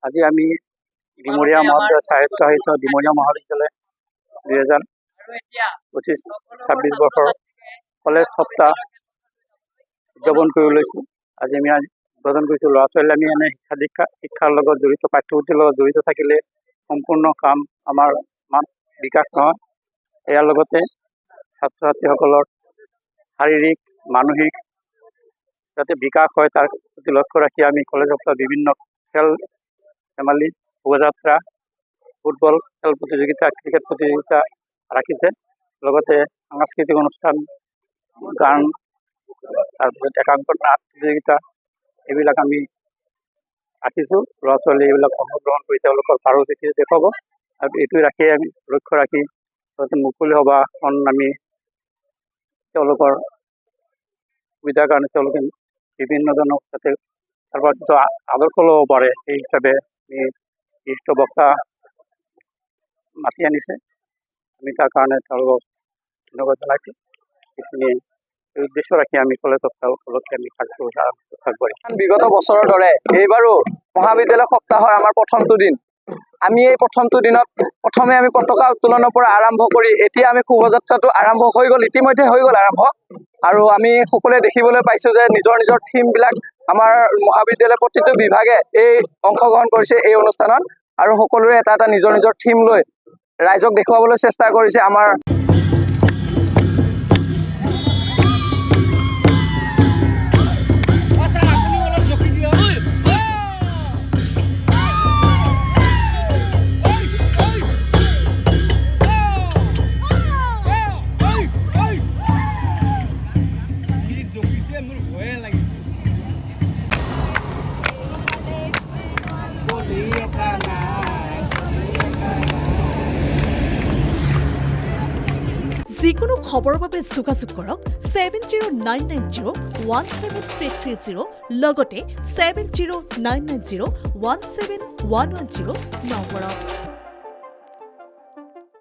আজি আমি ডিমৰীয়া মহাবিদ্যালয় স্বায়ত্তশাসিত ডিমৰীয়া মহাবিদ্যালয় 2025-26 বৰ্ষৰ কলেজ সপ্তাহ উদযাপন কৰি লৈছোঁ। আজি আমি উদ্বোধন কৰিছোঁ। ল'ৰা ছোৱালী আমি এনে শিক্ষাৰ লগত জড়িত, পাঠ্যপুথিৰ লগত জড়িত থাকিলে সম্পূৰ্ণ কাম আমাৰ বিকাশ নহয়। ইয়াৰ লগতে ছাত্ৰ ছাত্ৰীসকলৰ শাৰীৰিক মানসিক যাতে বিকাশ হয় তাৰ প্ৰতি লক্ষ্য ৰাখি আমি কলেজ সপ্তাহ বিভিন্ন খেল ধেমালি, শোভাযাত্ৰা, ফুটবল খেল প্ৰতিযোগিতা, ক্ৰিকেট প্ৰতিযোগিতা ৰাখিছে। লগতে সাংস্কৃতিক অনুষ্ঠান, গান, তাৰপিছত একাংক নাট প্ৰতিযোগিতা এইবিলাক আমি ৰাখিছোঁ। ল'ৰা ছোৱালী এইবিলাক অংশগ্ৰহণ কৰি তেওঁলোকৰ পাৰদৰ্শিতা দেখুৱাব। আৰু এইটো ৰাখিয়ে আমি লক্ষ্য ৰাখি মুকলি সভাখন আমি তেওঁলোকৰ সুবিধাৰ কাৰণে তেওঁলোকে বিভিন্নজনক যাতে তাৰপৰা কিছু আদৰ্শ ল'ব পাৰে সেই হিচাপে আমি বিশিষ্ট বক্তা মাতি আনিছে। আমি তাৰ কাৰণে তেওঁলোকক ধন্যবাদ জনাইছোঁ। এইখিনি এই উদ্দেশ্য ৰাখি আমি কলেজ সপ্তাহ উপলক্ষে আমি আগবাঢ়িছোঁ। বিগত বছৰৰ দৰে এইবাৰো মহাবিদ্যালয় সপ্তাহৰ আমাৰ প্ৰথমটো দিন। আমি এই প্ৰথমটো দিনত প্ৰথমে আমি পতাকা উত্তোলনৰ পৰা আৰম্ভ কৰি এতিয়া আমি শোভাযাত্ৰাটো আৰম্ভ হৈ গ'ল, ইতিমধ্যে হৈ গ'ল আৰম্ভ। আৰু আমি সকলোৱে দেখিবলৈ পাইছোঁ যে নিজৰ নিজৰ থিমবিলাক আমাৰ মহাবিদ্যালয়ৰ প্ৰতিটো বিভাগে এই অংশগ্ৰহণ কৰিছে এই অনুষ্ঠানত। আৰু সকলোৰে এটা এটা নিজৰ নিজৰ থিম লৈ ৰাইজক দেখুৱাবলৈ চেষ্টা কৰিছে। আমাৰ যিকোনো খবৰৰ বাবে যোগাযোগ কৰক 7099017330 লগতে 7099017110 নম্বৰত।